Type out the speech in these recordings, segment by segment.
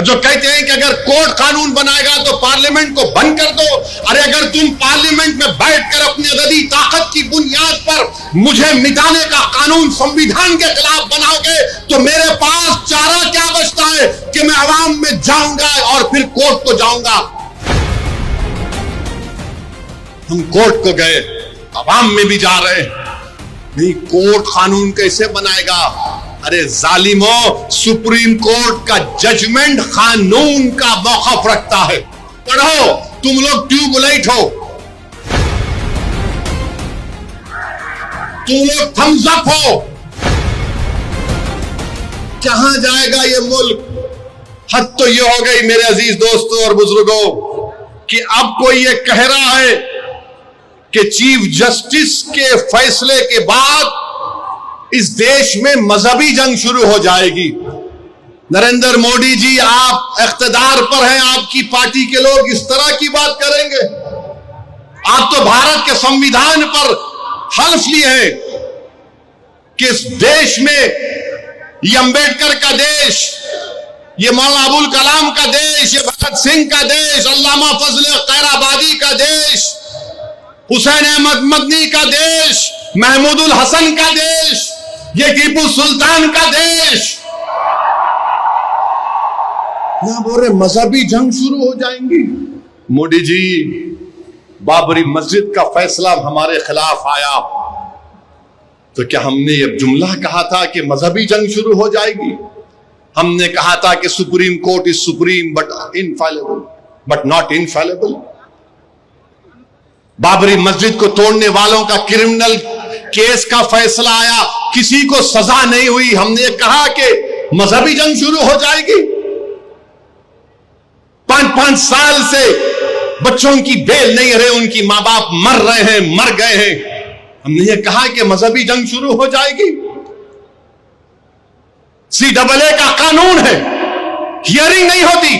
जो कहते हैं कि अगर कोर्ट कानून बनाएगा तो पार्लियामेंट को बंद कर दो। अरे अगर तुम पार्लियामेंट में बैठकर अपनी अददी ताकत की बुनियाद पर मुझे मिटाने का कानून संविधान के खिलाफ बनाओगे तो मेरे पास चारा क्या बचता है कि मैं अवाम में जाऊंगा और फिर कोर्ट को जाऊंगा। हम कोर्ट को गए, अवाम में भी जा रहे हैं, नहीं कोर्ट कानून कैसे बनाएगा। अरे जालिमो, सुप्रीम कोर्ट का जजमेंट कानून का मौक़िफ़ रखता है। पढ़ो, तुम लोग ट्यूबलाइट हो, तुम लोग थम्स अप हो। कहां जाएगा ये मुल्क। हद तो ये हो गई मेरे अजीज दोस्तों और बुजुर्गों कि अब कोई ये कह रहा है कि चीफ जस्टिस के फैसले के बाद इस देश में मजहबी जंग शुरू हो जाएगी। नरेंद्र मोदी जी, आप इख्तिदार पर हैं, आपकी पार्टी के लोग इस तरह की बात करेंगे। आप तो भारत के संविधान पर हल्फ लिए हैं कि इस देश में ये अंबेडकर का देश, ये मौलाना अबुल कलाम का देश, ये भगत सिंह का देश, अल्लामा फजल खैराबादी का देश, हुसैन अहमद मदनी का देश, महमूदुल हसन का देश, ये टीपू सुल्तान का देश। यहां बोल रहे मजहबी जंग शुरू हो जाएंगी। मोदी जी, बाबरी मस्जिद का फैसला हमारे खिलाफ आया तो क्या हमने ये जुमला कहा था कि मजहबी जंग शुरू हो जाएगी? हमने कहा था कि supreme court is supreme but infallible, but not infallible. Babri मस्जिद को तोड़ने वालों का क्रिमिनल केस का फैसला आया, किसी को सजा नहीं हुई। हमने कहा कि मजहबी जंग शुरू हो जाएगी। 5-5 साल से बच्चों की बेल नहीं रहे, उनकी मां बाप मर रहे हैं, मर गए हैं। हमने ये कहा कि मजहबी जंग शुरू हो जाएगी। CAA का कानून है, हियरिंग नहीं होती।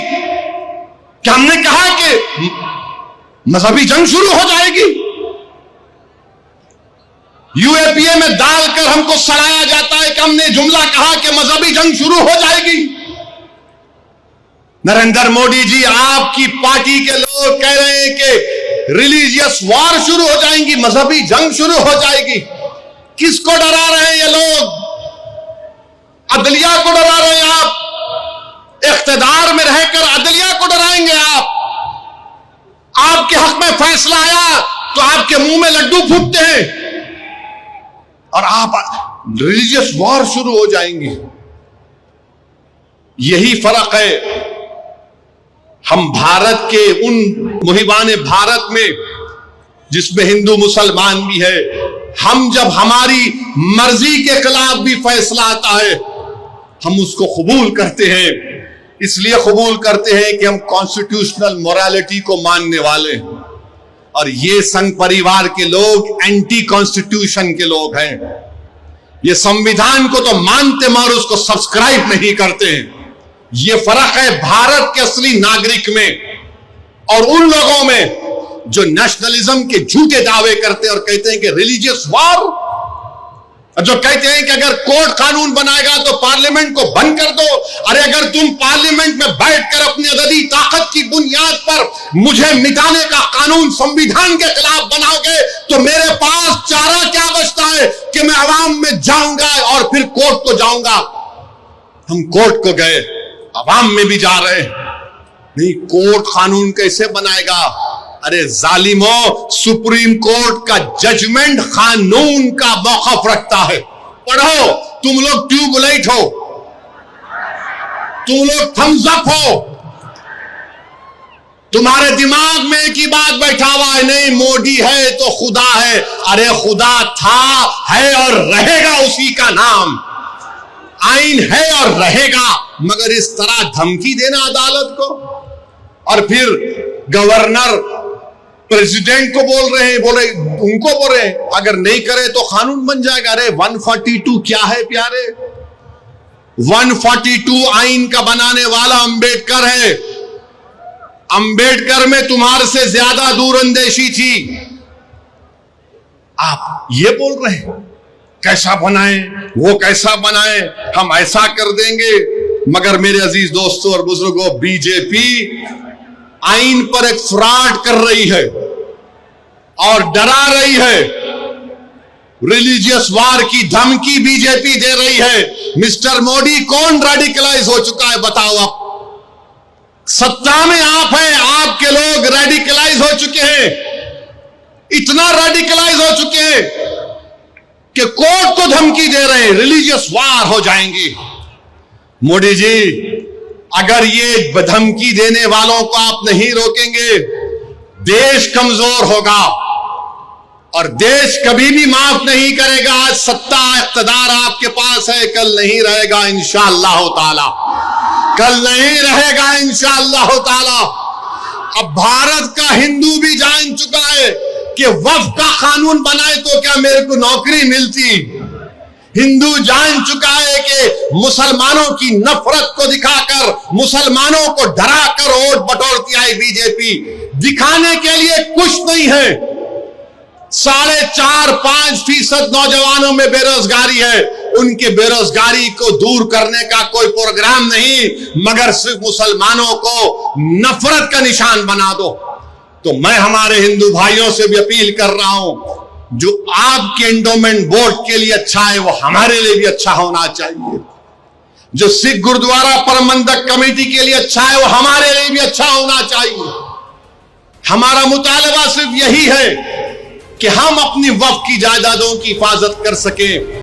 क्या हमने कहा कि मजहबी जंग शुरू हो जाएगी? UAPA में डालकर हमको सड़ाया जाता है कि हमने जुमला कहा कि मजहबी जंग शुरू हो जाएगी। नरेंद्र मोदी जी, आपकी पार्टी के लोग कह रहे हैं कि रिलीजियस वॉर शुरू हो जाएंगी, मजहबी जंग शुरू हो जाएगी। किसको डरा रहे हैं ये लोग? अदलिया को डरा रहे हैं आप। इख्तिदार में रहकर अदलिया को डराएंगे आप। आपके हक में फैसला आया तो आपके मुंह में लड्डू फूटते हैं और आप रिलीजियस वॉर शुरू हो जाएंगे। यही फर्क है हम भारत के उन मुहिबान भारत में जिसमें हिंदू मुसलमान भी है। हम जब हमारी मर्जी के खिलाफ भी फैसला आता है हम उसको कबूल करते हैं। इसलिए कबूल करते हैं कि हम कॉन्स्टिट्यूशनल मोरालिटी को मानने वाले हैं और ये संघ परिवार के लोग एंटी कॉन्स्टिट्यूशन के लोग हैं। ये संविधान को तो मानते मगर उसको सब्सक्राइब नहीं करते हैं। ये फर्क है भारत के असली नागरिक में और उन लोगों में जो नेशनलिज्म के झूठे दावे करते हैं और कहते हैं कि रिलीजियस वॉर, जो कहते हैं कि अगर कोर्ट कानून बनाएगा तो पार्लियामेंट को बंद कर दो। अरे अगर तुम पार्लियामेंट में बैठकर अपनी अददी ताकत की बुनियाद पर मुझे मिटाने का कानून संविधान के खिलाफ बनाओगे तो मेरे पास चारा क्या बचता है कि मैं अवाम में जाऊंगा और फिर कोर्ट को जाऊंगा। हम कोर्ट को गए, अवाम में भी जा रहे हैं, नहीं कोर्ट कानून कैसे बनाएगा। अरे जालिमो, सुप्रीम कोर्ट का जजमेंट कानून का मौक़िफ़ रखता है। पढ़ो, तुम लोग ट्यूबलाइट हो, तुम लोग थम्स अप हो। तुम्हारे दिमाग में एक ही बात बैठा हुआ है, नहीं मोदी है तो खुदा है। अरे खुदा था, है और रहेगा उसी का नाम। आइन है और रहेगा, मगर इस तरह धमकी देना अदालत को और फिर गवर्नर प्रेसिडेंट को बोल रहे हैं, उनको बोल रहे हैं अगर नहीं करे तो कानून बन जाएगा। अरे 142 क्या है प्यारे? 142 आइन का बनाने वाला अंबेडकर है। अंबेडकर में तुम्हारे से ज्यादा दूरअंदेशी थी। आप ये बोल रहे हैं कैसा बनाए, वो कैसा बनाए, हम ऐसा कर देंगे। मगर मेरे अजीज दोस्तों और बुजुर्गों, बीजेपी आइन पर एक फ्रॉड कर रही है और डरा रही है। रिलीजियस वार की धमकी बीजेपी दे रही है। मिस्टर मोदी, कौन रेडिकलाइज हो चुका है बताओ आप? सत्ता में आप हैं, आपके लोग रेडिकलाइज हो चुके हैं, इतना रेडिकलाइज हो चुके हैं कि कोर्ट को धमकी दे रहे हैं, रिलीजियस वार हो जाएंगी। मोदी जी, अगर ये धमकी देने वालों को आप नहीं रोकेंगे, देश कमजोर होगा और देश कभी भी माफ नहीं करेगा। आज सत्ता इख्तिदार आपके पास है, कल नहीं रहेगा इंशाअल्लाह ताला, कल नहीं रहेगा इंशाअल्लाह ताला। अब भारत का हिंदू भी जान चुका है कि वक्फ का कानून बनाए तो क्या मेरे को नौकरी मिलती। हिंदू जान चुका है कि मुसलमानों की नफरत को दिखाकर, मुसलमानों को डराकर वोट बटोरती आई बीजेपी। दिखाने के लिए कुछ नहीं है। 4.5-5% नौजवानों में बेरोजगारी है। उनके बेरोजगारी को दूर करने का कोई प्रोग्राम नहीं, मगर सिर्फ मुसलमानों को नफरत का निशान बना दो। तो मैं हमारे हिंदू भाइयों से भी अपील कर रहा हूं, जो आपके एंडोमेंट बोर्ड के लिए अच्छा है वो हमारे लिए भी अच्छा होना चाहिए। जो सिख गुरुद्वारा प्रबंधक कमेटी के लिए अच्छा है वो हमारे लिए भी अच्छा होना चाहिए। हमारा मुतालबा सिर्फ यही है कि हम अपनी वक्फ की जायदादों की हिफाजत कर सकें।